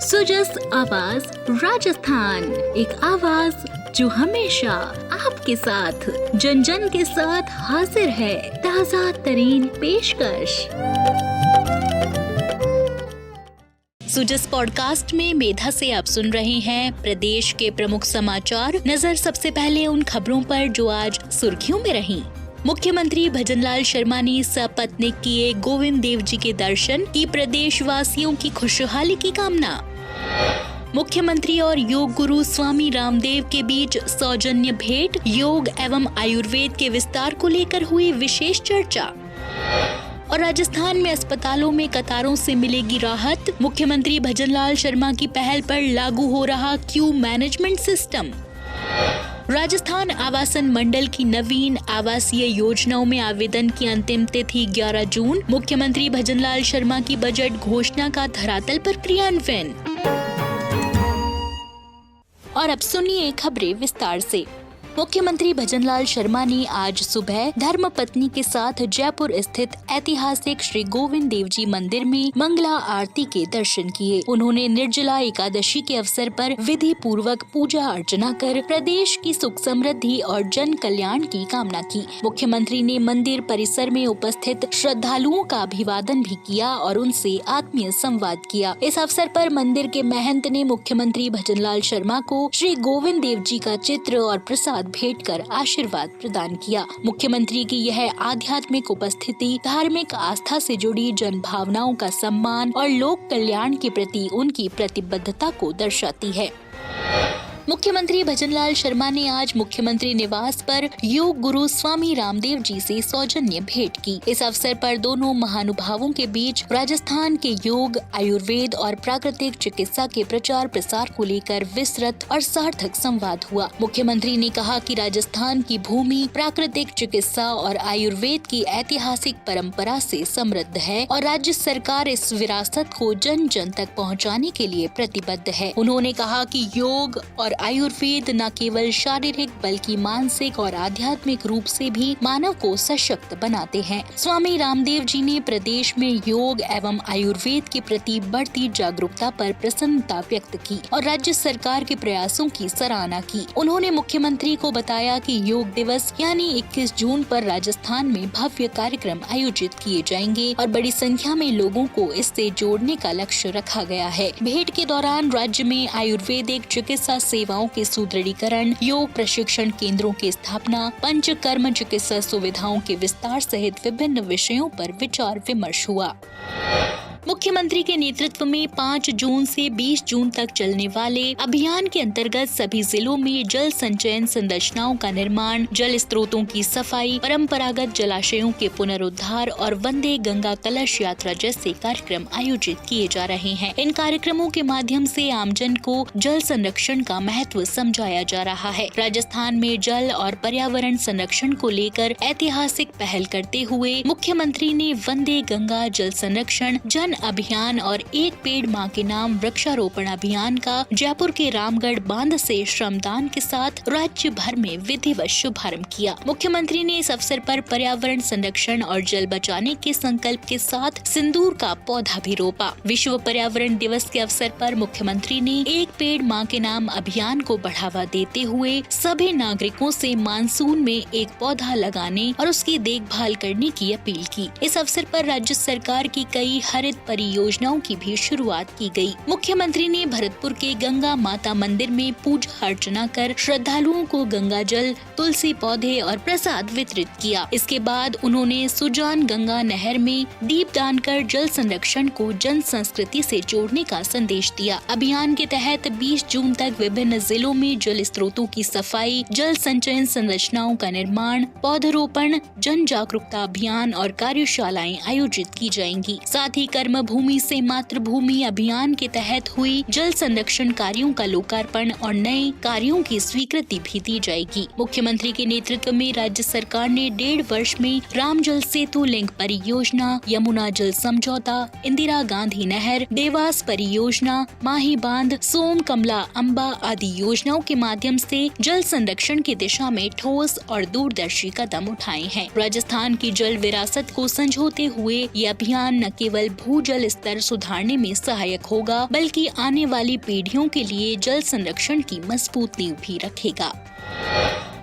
सुजस आवाज राजस्थान, एक आवाज जो हमेशा आपके साथ, जन जन के साथ हाजिर है। ताज़ा तरीन पेशकश। सुजस पॉडकास्ट में मेधा से आप सुन रहे हैं प्रदेश के प्रमुख समाचार। नजर सबसे पहले उन खबरों पर जो आज सुर्खियों में रहीं। मुख्यमंत्री भजनलाल शर्मा ने सपत्नीक किए गोविंद देव जी के दर्शन, की प्रदेश वासियों की खुशहाली की कामना। मुख्यमंत्री और योग गुरु स्वामी रामदेव के बीच सौजन्य भेंट, योग एवं आयुर्वेद के विस्तार को लेकर हुई विशेष चर्चा। और राजस्थान में अस्पतालों में कतारों से मिलेगी राहत, मुख्यमंत्री भजनलाल शर्मा की पहल पर लागू हो रहा क्यू मैनेजमेंट सिस्टम। राजस्थान आवासन मंडल की नवीन आवासीय योजनाओं में आवेदन की अंतिम तिथि 11 जून। मुख्यमंत्री भजनलाल शर्मा की बजट घोषणा का धरातल पर क्रियान्वयन। और अब सुनिए खबरें विस्तार से। मुख्यमंत्री भजनलाल शर्मा ने आज सुबह धर्मपत्नी के साथ जयपुर स्थित ऐतिहासिक श्री गोविंद देव जी मंदिर में मंगला आरती के दर्शन किए। उन्होंने निर्जला एकादशी के अवसर पर विधि पूर्वक पूजा अर्चना कर प्रदेश की सुख समृद्धि और जन कल्याण की कामना की। मुख्यमंत्री ने मंदिर परिसर में उपस्थित श्रद्धालुओं का अभिवादन भी किया और उनसे आत्मीय संवाद किया। इस अवसर पर मंदिर के महंत ने मुख्यमंत्री भजनलाल शर्मा को श्री गोविंद देव जी का चित्र और प्रसाद भेंट कर आशीर्वाद प्रदान किया। मुख्यमंत्री की यह आध्यात्मिक उपस्थिति धार्मिक आस्था से जुड़ी जन भावनाओं का सम्मान और लोक कल्याण के प्रति उनकी प्रतिबद्धता को दर्शाती है। मुख्यमंत्री भजनलाल शर्मा ने आज मुख्यमंत्री निवास पर योग गुरु स्वामी रामदेव जी से सौजन्य भेंट की। इस अवसर पर दोनों महानुभावों के बीच राजस्थान के योग, आयुर्वेद और प्राकृतिक चिकित्सा के प्रचार प्रसार को लेकर विस्तृत और सार्थक संवाद हुआ। मुख्यमंत्री ने कहा कि राजस्थान की भूमि प्राकृतिक चिकित्सा और आयुर्वेद की ऐतिहासिक परंपरा से समृद्ध है और राज्य सरकार इस विरासत को जन जन तक पहुँचाने के लिए प्रतिबद्ध है। उन्होंने कहा कि योग और आयुर्वेद न केवल शारीरिक बल्कि मानसिक और आध्यात्मिक रूप से भी मानव को सशक्त बनाते हैं। स्वामी रामदेव जी ने प्रदेश में योग एवं आयुर्वेद के प्रति बढ़ती जागरूकता पर प्रसन्नता व्यक्त की और राज्य सरकार के प्रयासों की सराहना की। उन्होंने मुख्यमंत्री को बताया कि योग दिवस यानी 21 जून पर राजस्थान में भव्य कार्यक्रम आयोजित किए जाएंगे और बड़ी संख्या में लोगों को इससे जोड़ने का लक्ष्य रखा गया है। भेंट के दौरान राज्य में आयुर्वेदिक चिकित्सा सेवाओं के सुदृढ़ीकरण, योग प्रशिक्षण केंद्रों की स्थापना, पंचकर्म चिकित्सा सुविधाओं के विस्तार सहित विभिन्न विषयों पर विचार विमर्श हुआ। मुख्यमंत्री के नेतृत्व में 5 जून से 20 जून तक चलने वाले अभियान के अंतर्गत सभी जिलों में जल संचयन संरचनाओं का निर्माण, जल स्रोतों की सफाई, परंपरागत जलाशयों के पुनरुद्धार और वंदे गंगा कलश यात्रा जैसे कार्यक्रम आयोजित किए जा रहे हैं। इन कार्यक्रमों के माध्यम से आमजन को जल संरक्षण का महत्व समझाया जा रहा है। राजस्थान में जल और पर्यावरण संरक्षण को लेकर ऐतिहासिक पहल करते हुए मुख्यमंत्री ने वंदे गंगा जल संरक्षण जन अभियान और एक पेड़ मां के नाम वृक्षारोपण अभियान का जयपुर के रामगढ़ बांध से श्रमदान के साथ राज्य भर में विधिवत शुभारंभ किया। मुख्यमंत्री ने इस अवसर पर पर्यावरण संरक्षण और जल बचाने के संकल्प के साथ सिंदूर का पौधा भी रोपा। विश्व पर्यावरण दिवस के अवसर पर मुख्यमंत्री ने एक पेड़ मां के नाम अभियान को बढ़ावा देते हुए सभी नागरिकों से मानसून में एक पौधा लगाने और उसकी देखभाल करने की अपील की। इस अवसर पर राज्य सरकार की कई हरित परियोजनाओं की भी शुरुआत की गई। मुख्यमंत्री ने भरतपुर के गंगा माता मंदिर में पूजा अर्चना कर श्रद्धालुओं को गंगा जल, तुलसी पौधे और प्रसाद वितरित किया। इसके बाद उन्होंने सुजान गंगा नहर में दीपदान कर जल संरक्षण को जन संस्कृति से जोड़ने का संदेश दिया। अभियान के तहत 20 जून तक विभिन्न जिलों में जल स्रोतों की सफाई, जल संचयन संरचनाओं का निर्माण, पौधरोपण, जन जागरूकता अभियान और कार्यशालाएं आयोजित की जाएंगी। साथ ही कर्म भूमि से मातृभूमि अभियान के तहत हुई जल संरक्षण कार्यों का लोकार्पण और नए कार्यों की स्वीकृति भी दी जाएगी। मुख्यमंत्री के नेतृत्व में राज्य सरकार ने 1.5 वर्ष में राम जल सेतु लिंक परियोजना, यमुना जल समझौता, इंदिरा गांधी नहर, देवास परियोजना, माही बांध, सोम कमला अम्बा आदि योजनाओं के माध्यम से जल संरक्षण की दिशा में ठोस और दूरदर्शी कदम उठाए हैं। राजस्थान की जल विरासत को संजोते हुए ये अभियान न केवल भू भूजल स्तर सुधारने में सहायक होगा, बल्कि आने वाली पीढ़ियों के लिए जल संरक्षण की मजबूत नींव भी रखेगा।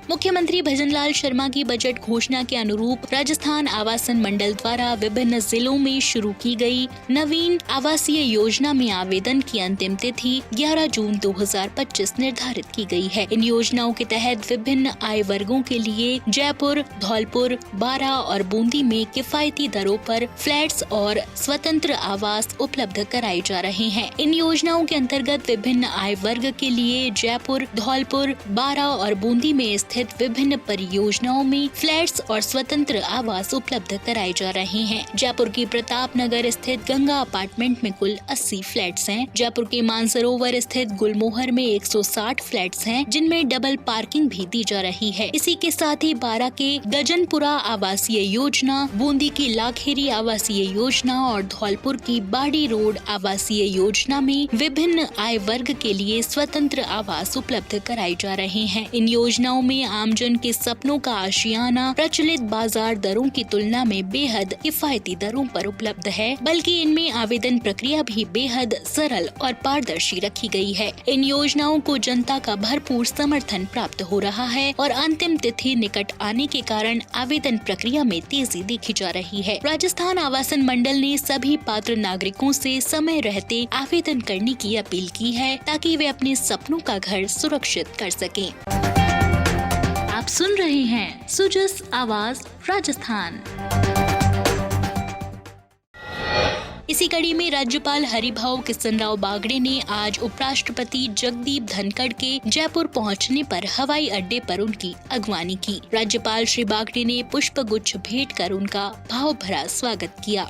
मुख्यमंत्री भजनलाल शर्मा की बजट घोषणा के अनुरूप राजस्थान आवासन मंडल द्वारा विभिन्न जिलों में शुरू की गई नवीन आवासीय योजना में आवेदन की अंतिम तिथि 11 जून 2025 निर्धारित की गई है। इन योजनाओं के तहत विभिन्न आय वर्गों के लिए जयपुर, धौलपुर, बारां और बूंदी में किफायती दरों पर फ्लैट्स और स्वतंत्र आवास उपलब्ध कराए जा रहे हैं। इन योजनाओं के अंतर्गत विभिन्न आय वर्ग के लिए जयपुर, धौलपुर, बारां और बूंदी में स्थित विभिन्न परियोजनाओं में फ्लैट्स और स्वतंत्र आवास उपलब्ध कराए जा रहे हैं। जयपुर की प्रताप नगर स्थित गंगा अपार्टमेंट में कुल 80 फ्लैट्स हैं। जयपुर के मानसरोवर स्थित गुलमोहर में 160 फ्लैट्स हैं, जिनमें डबल पार्किंग भी दी जा रही है। इसी के साथ ही बारां के गजनपुरा आवासीय योजना, बूंदी की लाखेरी आवासीय योजना और धौलपुर की बाड़ी रोड आवासीय योजना में विभिन्न आय वर्ग के लिए स्वतंत्र आवास उपलब्ध कराए जा रहे हैं। इन योजनाओं में आमजन के सपनों का आशियाना प्रचलित बाजार दरों की तुलना में बेहद किफायती दरों पर उपलब्ध है, बल्कि इनमें आवेदन प्रक्रिया भी बेहद सरल और पारदर्शी रखी गई है। इन योजनाओं को जनता का भरपूर समर्थन प्राप्त हो रहा है और अंतिम तिथि निकट आने के कारण आवेदन प्रक्रिया में तेजी देखी जा रही है। राजस्थान आवासन मंडल ने सभी पात्र नागरिकों से समय रहते आवेदन करने की अपील की है, ताकि वे अपने सपनों का घर सुरक्षित कर सकें। आप सुन रहे हैं सुजस आवाज राजस्थान। इसी कड़ी में राज्यपाल हरिभाऊ किशनराव बागड़े ने आज उपराष्ट्रपति जगदीप धनखड़ के जयपुर पहुंचने पर हवाई अड्डे पर उनकी अगवानी की। राज्यपाल श्री बागड़े ने पुष्प गुच्छ भेंट कर उनका भावभरा स्वागत किया।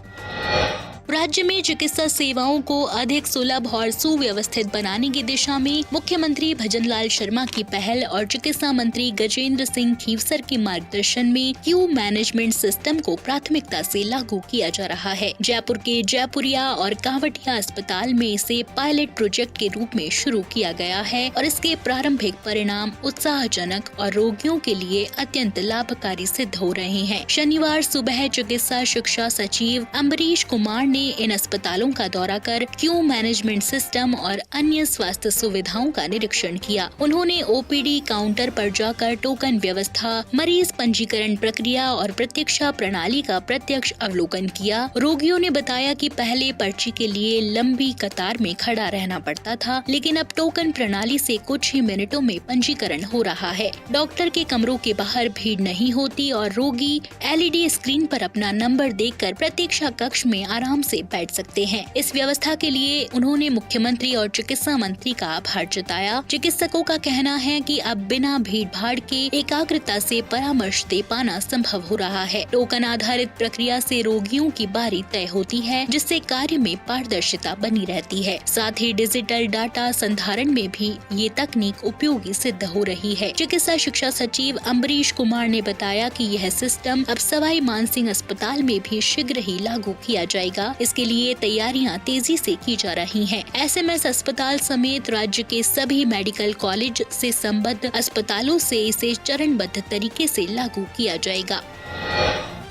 राज्य में चिकित्सा सेवाओं को अधिक सुलभ और सुव्यवस्थित बनाने की दिशा में मुख्यमंत्री भजनलाल शर्मा की पहल और चिकित्सा मंत्री गजेंद्र सिंह खीवसर के मार्गदर्शन में क्यू मैनेजमेंट सिस्टम को प्राथमिकता से लागू किया जा रहा है। जयपुर के जयपुरिया और कांवटिया अस्पताल में इसे पायलट प्रोजेक्ट के रूप में शुरू किया गया है और इसके प्रारंभिक परिणाम उत्साहजनक और रोगियों के लिए अत्यंत लाभकारी सिद्ध हो रहे हैं। शनिवार सुबह चिकित्सा शिक्षा सचिव अम्बरीश कुमार ने इन अस्पतालों का दौरा कर क्यू मैनेजमेंट सिस्टम और अन्य स्वास्थ्य सुविधाओं का निरीक्षण किया। उन्होंने ओपीडी काउंटर पर जाकर टोकन व्यवस्था, मरीज पंजीकरण प्रक्रिया और प्रतीक्षा प्रणाली का प्रत्यक्ष अवलोकन किया। रोगियों ने बताया कि पहले पर्ची के लिए लंबी कतार में खड़ा रहना पड़ता था, लेकिन अब टोकन प्रणाली से कुछ ही मिनटों में पंजीकरण हो रहा है। डॉक्टर के कमरों के बाहर भीड़ नहीं होती और रोगी एलईडी स्क्रीन पर अपना नंबर देखकर प्रतीक्षा कक्ष में आराम से बैठ सकते हैं। इस व्यवस्था के लिए उन्होंने मुख्यमंत्री और चिकित्सा मंत्री का आभार जताया। चिकित्सकों का कहना है कि अब बिना भीड़ भाड़ के एकाग्रता से परामर्श दे पाना संभव हो रहा है। टोकन आधारित प्रक्रिया से रोगियों की बारी तय होती है, जिससे कार्य में पारदर्शिता बनी रहती है। साथ ही डिजिटल डाटा संधारण में भी ये तकनीक उपयोगी सिद्ध हो रही है। चिकित्सा शिक्षा सचिव अम्बरीश कुमार ने बताया कि यह सिस्टम अब सवाई मानसिंह अस्पताल में भी शीघ्र ही लागू किया जाएगा। इसके लिए तैयारियां तेजी से की जा रही हैं। एसएमएस अस्पताल समेत राज्य के सभी मेडिकल कॉलेज से संबद्ध अस्पतालों से इसे चरणबद्ध तरीके से लागू किया जाएगा।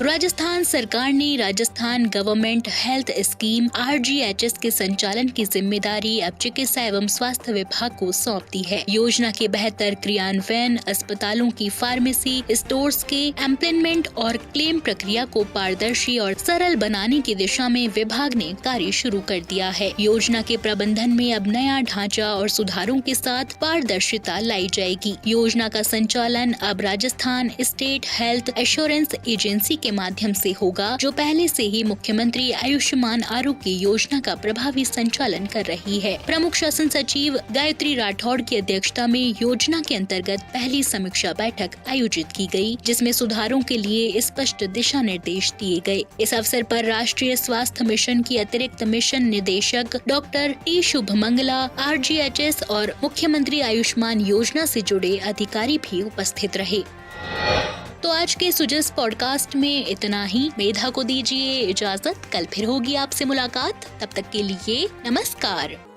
राजस्थान सरकार ने Rajasthan government health scheme RGHS के संचालन की जिम्मेदारी अब चिकित्सा एवं स्वास्थ्य विभाग को सौंप दी है। योजना के बेहतर क्रियान्वयन, अस्पतालों की फार्मेसी स्टोर्स के इम्प्लीमेंट और क्लेम प्रक्रिया को पारदर्शी और सरल बनाने की दिशा में विभाग ने कार्य शुरू कर दिया है। योजना के प्रबंधन में अब नया ढांचा और सुधारों के साथ पारदर्शिता लाई जाएगी। योजना का संचालन अब Rajasthan state health assurance agency के माध्यम से होगा, जो पहले से ही मुख्यमंत्री आयुष्मान आरोग्य योजना का प्रभावी संचालन कर रही है। प्रमुख शासन सचिव गायत्री राठौड़ की अध्यक्षता में योजना के अंतर्गत पहली समीक्षा बैठक आयोजित की गई, जिसमें सुधारों के लिए स्पष्ट दिशा निर्देश दिए गए। इस अवसर पर राष्ट्रीय स्वास्थ्य मिशन की अतिरिक्त मिशन निदेशक डॉक्टर टी शुभमंगला, RGHS और मुख्यमंत्री आयुष्मान योजना से जुड़े अधिकारी भी उपस्थित रहे। तो आज के सुजस पॉडकास्ट में इतना ही। मेधा को दीजिए इजाजत, कल फिर होगी आपसे मुलाकात। तब तक के लिए नमस्कार।